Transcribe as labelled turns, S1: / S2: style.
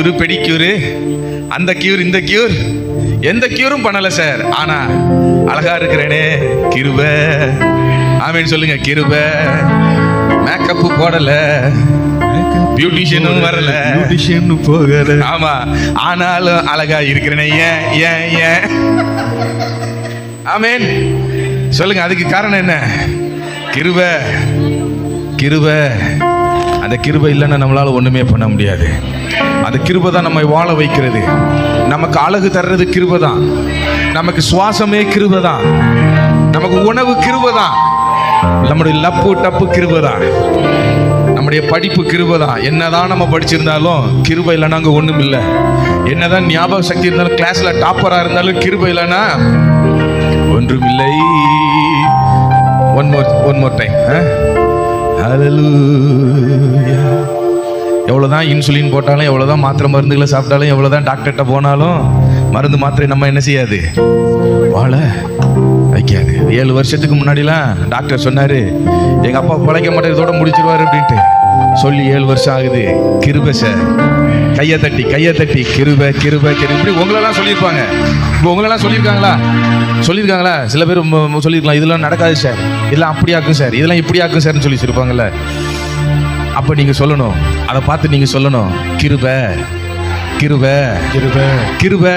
S1: ஒரு பெடிக்யூரு, அந்த கியூர், இந்த கியூர், எந்த கியூரும் பண்ணல சார். ஆனா அழகா இருக்கிறேனே, கிருபை. ஆமென் சொல்லுங்க. கிருபை. மேக்கப் போடல, பியூட்டிஷியனும் வரல,
S2: பியூட்டிஷியன் போகல.
S1: ஆமா, ஆனாலும் அழகா இருக்கிறேனே. ஏன் ஏன் ஏன்? ஆமென் சொல்லுங்க. அதுக்கு காரணம் என்ன? கிருபை. கிருபை. அந்த கிருபை இல்லைன்னா நம்மளால ஒண்ணுமே பண்ண முடியாது. அந்த கிருபை தான் நம்மை வாழ வைக்கிறது. நமக்கு அழகு தர்றது கிருபை தான். நமக்கு சுவாசமே கிருபை தான். நமக்கு உணவு கிருபை தான். நம்முடைய லப்பு டப்பு கிருபை தான். நம்முடைய படிப்பு கிருபை தான். என்னதான் நம்ம படிச்சிருந்தாலும் கிருபை இல்லைன்னா அங்கே ஒண்ணும் இல்லை. என்னதான் ஞாபக சக்தி இருந்தாலும், கிளாஸ்ல டாப்பரா இருந்தாலும் கிருபை இல்லைன்னா ஒன்றும் இல்லை. One more time. ஹல்லேலூயா. எவ்வளோதான் இன்சுலின் போட்டாலும், எவ்வளோதான் மாத்திரை மருந்துகளை சாப்பிட்டாலும், எவ்வளோதான் டாக்டர்கிட்ட போனாலும் மருந்து மாத்திரை நம்ம என்ன செய்யாது, வாழ வைக்காது. 7 வருஷத்துக்கு முன்னாடிலாம் டாக்டர் சொன்னார், எங்கள் அப்பா பிழைக்க மாட்டேன், இதோட முடிச்சிருவார் அப்படின்ட்டு. சொல்லி 7 வருஷம் ஆகுது. கிருபை சார். கையை தட்டி கிருபை கிருபை கிருபை. இப்படி உங்களெல்லாம் சொல்லியிருப்பாங்க. இப்போ உங்களெல்லாம் சொல்லியிருக்காங்களா? சில பேர் சொல்லியிருக்கலாம், இதெல்லாம் நடக்காது சார், இதெல்லாம் அப்படி ஆக்கும் சார், இதெல்லாம் இப்படி ஆக்கும் சார்னு சொல்லி வச்சிருப்பாங்கல்ல. அப்போ நீங்கள் சொல்லணும், அதை பார்த்து நீங்கள் சொல்லணும், கிருபை கிருபை கிருபை கிருபை.